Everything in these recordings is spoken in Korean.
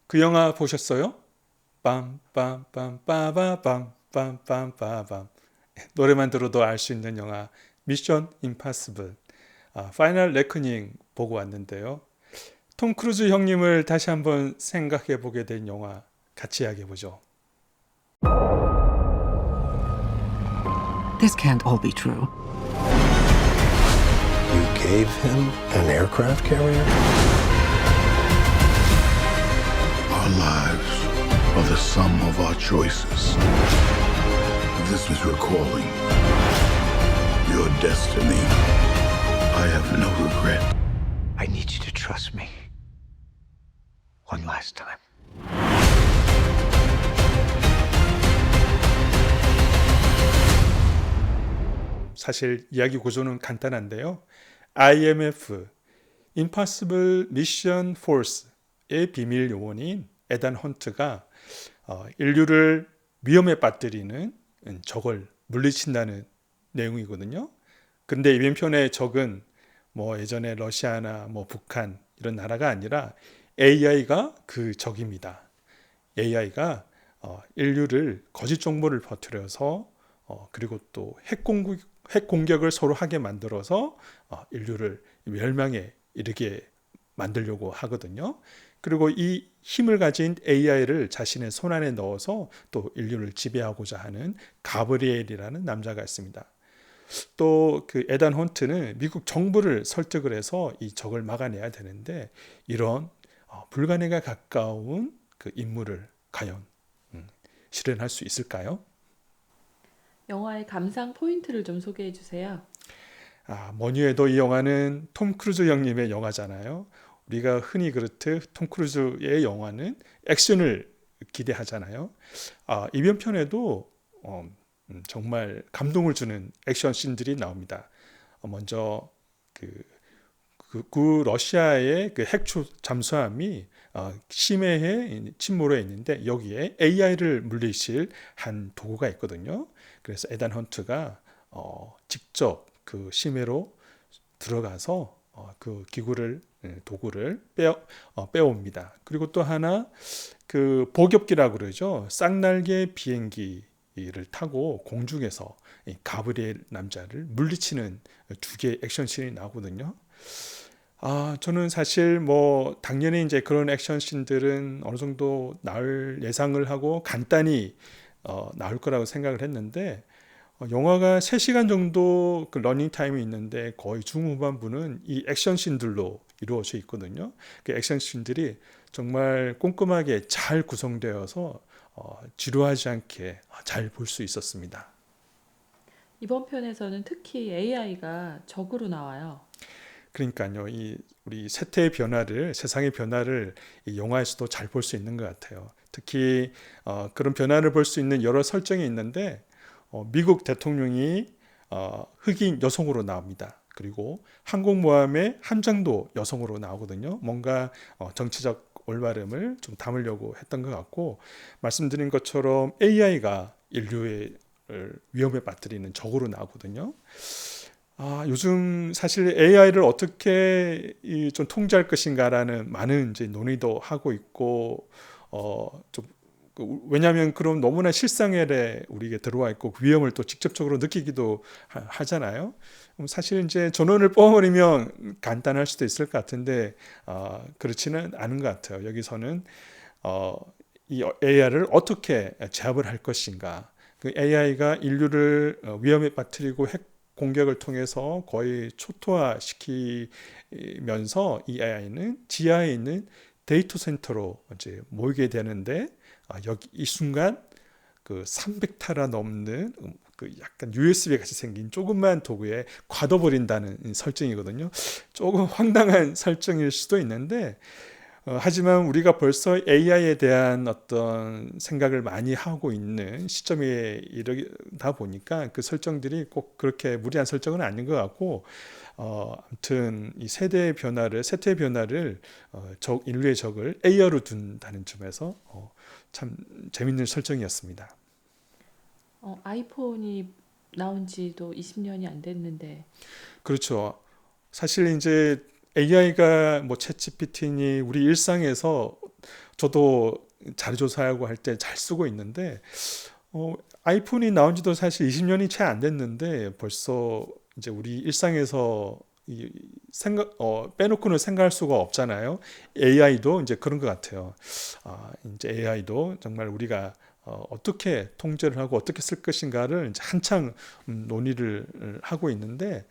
그 영화 보셨어요? 빰빰빰빠바밤 빰빰빠밤. 노래만 들어도 알 수 있는 영화 미션 임파서블 파이널 레커닝 보고 왔는데요. 톰 크루즈 형님을 다시 한번 생각해 보게 된 영화 같이 이야기해 보죠. This can't all be true. You gave him an aircraft carrier? Our lives are the sum of our choices. This is your calling, your destiny. I have no regret. I need you to trust me. One last time. 사실 이야기 구조는 간단한데요. IMF, Impossible Mission Force의 비밀 요원인 에단 헌트가 인류를 위험에 빠뜨리는 적을 물리친다는 내용이거든요. 근데 이번 편의 적은 뭐 예전에 러시아나 뭐 북한 이런 나라가 아니라 AI가 그 적입니다. AI가 인류를 거짓 정보를 퍼뜨려서 그리고 또 핵 공격을 서로 하게 만들어서 인류를 멸망에 이르게 만들려고 하거든요. 그리고 이 힘을 가진 AI를 자신의 손안에 넣어서 또 인류를 지배하고자 하는 가브리엘이라는 남자가 있습니다. 또 그 에단 헌트는 미국 정부를 설득을 해서 이 적을 막아내야 되는데 이런 불가능에 가까운 그 임무를 과연 실현할 수 있을까요? 영화의 감상 포인트를 좀 소개해 주세요. 뭐니 해도 이 영화는 톰 크루즈 형님의 영화잖아요. 우리가 흔히 그렇듯 톰 크루즈의 영화는 액션을 기대하잖아요. 이번 편에도 정말 감동을 주는 액션 씬들이 나옵니다. 먼저 그 러시아의 그 핵 잠수함이 심해에 침몰해 있는데 여기에 AI를 물리칠 한 도구가 있거든요. 그래서 에단 헌트가 직접 그 심해로 들어가서 그 도구를 빼옵니다. 그리고 또 하나 그 보급기라고 그러죠. 쌍날개 비행기를 타고 공중에서 가브리엘 남자를 물리치는 두 개의 액션씬이 나오거든요. 저는 사실 뭐 당연히 이제 그런 액션씬들은 어느 정도 나올 예상을 하고 간단히 나올 거라고 생각을 했는데 영화가 3시간 정도 그 러닝 타임이 있는데 거의 중후반부는 이 액션씬들로 이루어져 있거든요. 그 액션씬들이 정말 꼼꼼하게 잘 구성되어서 지루하지 않게 잘 볼 수 있었습니다. 이번 편에서는 특히 AI가 적으로 나와요. 그러니까요, 우리 세태의 변화를, 세상의 변화를 이 영화에서도 잘 볼 수 있는 것 같아요. 특히 그런 변화를 볼 수 있는 여러 설정이 있는데 미국 대통령이 흑인 여성으로 나옵니다. 그리고 항공모함의 함장도 여성으로 나오거든요. 뭔가 정치적 올바름을 좀 담으려고 했던 것 같고 말씀드린 것처럼 AI가 인류의 위험에 빠뜨리는 적으로 나오거든요. 요즘 사실 AI를 어떻게 좀 통제할 것인가라는 많은 이제 논의도 하고 있고, 왜냐하면 그럼 너무나 실생활에 우리에게 들어와 있고 그 위험을 또 직접적으로 느끼기도 하잖아요. 사실 이제 전원을 뽑아버리면 간단할 수도 있을 것 같은데 그렇지는 않은 것 같아요. 여기서는 이 AI를 어떻게 제압을 할 것인가. 그 AI가 인류를 위험에 빠뜨리고 핵 공격을 통해서 거의 초토화시키면서 이 AI는 지하에 있는 데이터 센터로 이제 모이게 되는데 여기 이 순간 그 300테라 넘는 그 약간 USB 같이 생긴 조그만 도구에 가둬버린다는 설정이거든요. 조금 황당한 설정일 수도 있는데 하지만 우리가 벌써 AI에 대한 어떤 생각을 많이 하고 있는 시점에 이르다 보니까 그 설정들이 꼭 그렇게 무리한 설정은 아닌 것 같고 아무튼 이 세대의 변화를 인류의 적을 AI로 둔다는 점에서 참 재밌는 설정이었습니다. 아이폰이 나온 지도 20년이 안 됐는데 그렇죠. 사실 이제 AI가 뭐 챗GPT니 우리 일상에서 저도 자료조사하고 할 때 잘 쓰고 있는데 아이폰이 나온 지도 사실 20년이 채 안 됐는데 벌써 이제 우리 일상에서 빼놓고는 생각할 수가 없잖아요. AI도 이제 그런 것 같아요. 이제 AI도 정말 우리가 어떻게 통제를 하고 어떻게 쓸 것인가를 이제 한창 논의를 하고 있는데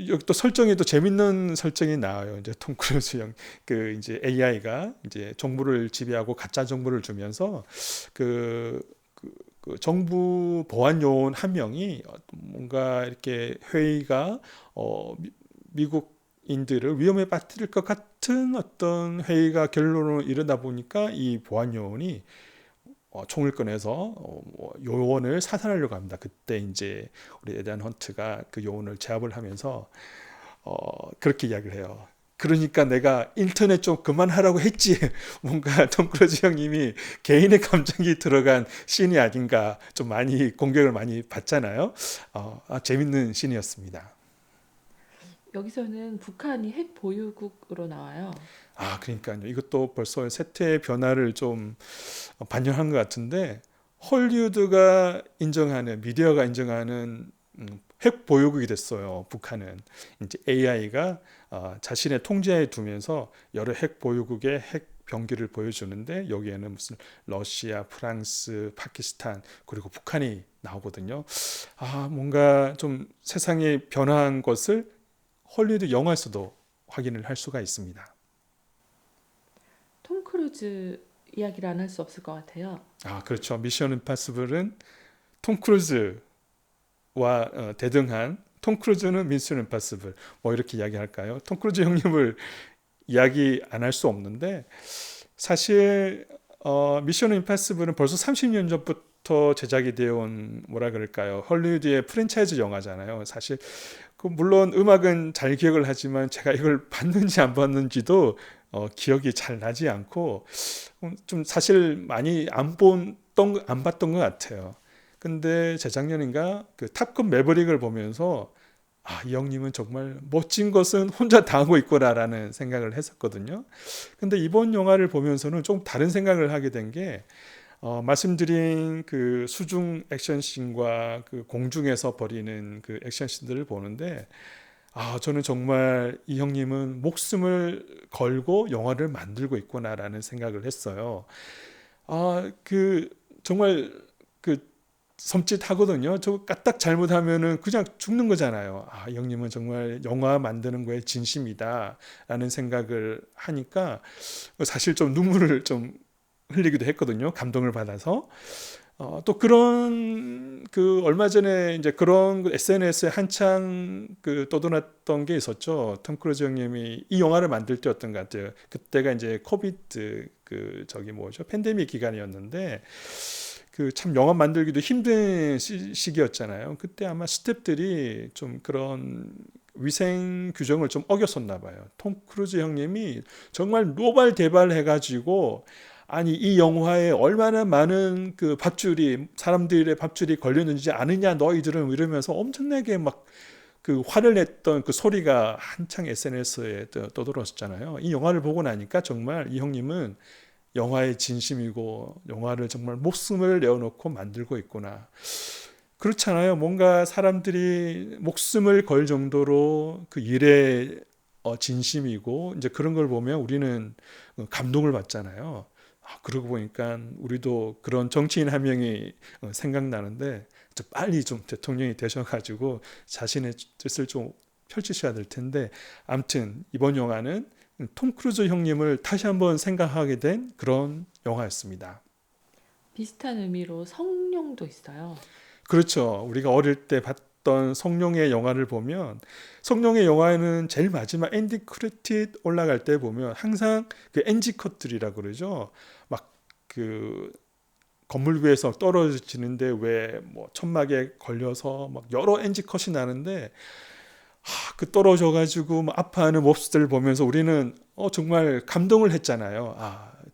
여기 또 설정에도 재밌는 설정이 나와요. 이제 톰 크루즈 그 이제 AI가 이제 정보를 지배하고 가짜 정보를 주면서 그 정부 보안 요원 한 명이 뭔가 이렇게 회의가 미국인들을 위험에 빠뜨릴 것 같은 어떤 회의가 결론을 이르다 보니까 이 보안 요원이 총을 꺼내서 요원을 사살하려고 합니다. 그때 이제 우리 에단 헌트가 그 요원을 제압을 하면서 그렇게 이야기를 해요. 그러니까 내가 인터넷 좀 그만하라고 했지. 뭔가 톰 크루즈 형님이 개인의 감정이 들어간 씬이 아닌가. 좀 많이 공격을 많이 받잖아요. 재밌는 씬이었습니다. 여기서는 북한이 핵 보유국으로 나와요. 그러니까요. 이것도 벌써 세태의 변화를 좀 반영한 것 같은데 헐리우드가 인정하는 미디어가 인정하는 핵 보유국이 됐어요. 북한은 이제 AI가 자신의 통제에 두면서 여러 핵 보유국의 핵 병기를 보여주는데 여기에는 무슨 러시아, 프랑스, 파키스탄 그리고 북한이 나오거든요. 뭔가 좀 세상이 변화한 것을 헐리우드 영화에서도 확인을 할 수가 있습니다. 톰 크루즈 이야기를 안 할 수 없을 것 같아요. 그렇죠. 미션 임파서블은 톰 크루즈와 대등한 톰 크루즈는 미션 임파서블 뭐 이렇게 이야기할까요? 톰 크루즈 형님을 이야기 안 할 수 없는데 사실 미션 임파서블은 벌써 30년 전부터 제작이 되어 온 뭐라 그럴까요? 헐리우드의 프랜차이즈 영화잖아요. 사실 물론 음악은 잘 기억을 하지만 제가 이걸 봤는지 안 봤는지도 기억이 잘 나지 않고 좀 사실 많이 안 봤던 것 같아요. 근데 재작년인가 그 탑건 매버릭을 보면서 이 형님은 정말 멋진 것은 혼자 다 하고 있구나라는 생각을 했었거든요. 근데 이번 영화를 보면서는 좀 다른 생각을 하게 된 게 말씀드린 그 수중 액션씬과 그 공중에서 벌이는 그 액션씬들을 보는데 저는 정말 이 형님은 목숨을 걸고 영화를 만들고 있구나라는 생각을 했어요. 정말 섬찟하거든요. 저 까딱 잘못하면은 그냥 죽는 거잖아요. 이 형님은 정말 영화 만드는 거에 진심이다라는 생각을 하니까 사실 좀 눈물을 좀 흘리기도 했거든요. 감동을 받아서. 또 그런 얼마 전에 이제 그런 SNS에 한창 떠돌았던 게 있었죠. 톰 크루즈 형님이 이 영화를 만들 때였던 것 같아요. 그때가 이제 코비드 팬데믹 기간이었는데 참 영화 만들기도 힘든 시기였잖아요. 그때 아마 스태프들이 좀 그런 위생 규정을 좀 어겼었나 봐요. 톰 크루즈 형님이 정말 노발대발 해가지고 이 영화에 얼마나 많은 사람들의 밥줄이 걸렸는지 아느냐 너희들은 이러면서 엄청나게 막 화를 냈던 그 소리가 한창 SNS에 떠돌았었잖아요. 이 영화를 보고 나니까 정말 이 형님은 영화의 진심이고 영화를 정말 목숨을 내어놓고 만들고 있구나. 그렇잖아요. 뭔가 사람들이 목숨을 걸 정도로 그 일에 진심이고 이제 그런 걸 보면 우리는 감동을 받잖아요. 그러고 보니까 우리도 그런 정치인 한 명이 생각나는데 빨리 좀 대통령이 되셔가지고 자신의 뜻을 좀 펼치셔야 될 텐데 아무튼 이번 영화는 톰 크루즈 형님을 다시 한번 생각하게 된 그런 영화였습니다. 비슷한 의미로 성룡도 있어요. 그렇죠. 우리가 어릴 때 봤던 성룡의 영화를 보면 성룡의 영화에는 제일 마지막 엔딩 크레딧 올라갈 때 보면 항상 그 NG 컷들이라고 그러죠. 막 건물 위에서 떨어지는데 왜 천막에 걸려서 막 여러 NG 컷이 나는데 떨어져가지고 아파하는 모습들을 보면서 우리는 정말 감동을 했잖아요.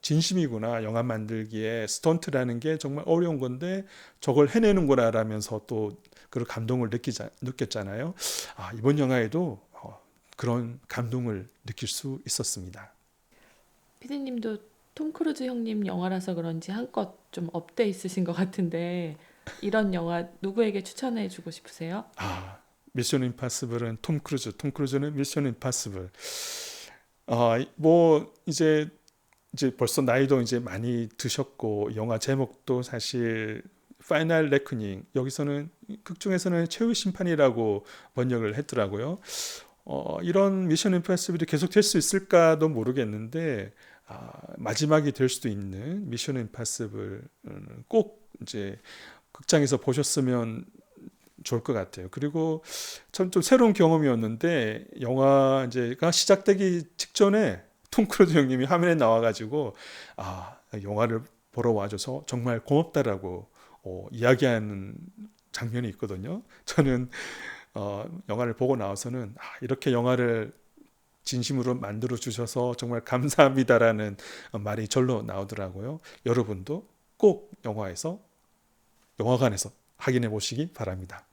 진심이구나. 영화 만들기에 스턴트라는 게 정말 어려운 건데 저걸 해내는구나 라면서 또 그런 감동을 느꼈잖아요. 이번 영화에도 그런 감동을 느낄 수 있었습니다. 피디님도 톰 크루즈 형님 영화라서 그런지 한껏 좀 업돼 있으신 것 같은데 이런 영화 누구에게 추천해 주고 싶으세요? 미션 임파서블은 톰 크루즈는 미션 임파서블. 뭐 이제 벌써 나이도 이제 많이 드셨고 영화 제목도 사실 파이널 레커닝, 여기서는 극 중에서는 최후 심판이라고 번역을 했더라고요. 이런 미션 임파서블이 계속 될 수 있을까도 모르겠는데 마지막이 될 수도 있는 미션 임파서블 꼭 이제 극장에서 보셨으면 좋을 것 같아요. 그리고 참 좀 새로운 경험이었는데 영화 이제가 시작되기 직전에 톰 크루즈 형님이 화면에 나와가지고 영화를 보러 와줘서 정말 고맙다라고 이야기하는 장면이 있거든요. 저는 영화를 보고 나와서는 이렇게 영화를 진심으로 만들어 주셔서 정말 감사합니다라는 말이 절로 나오더라고요. 여러분도 꼭 영화관에서 확인해 보시기 바랍니다.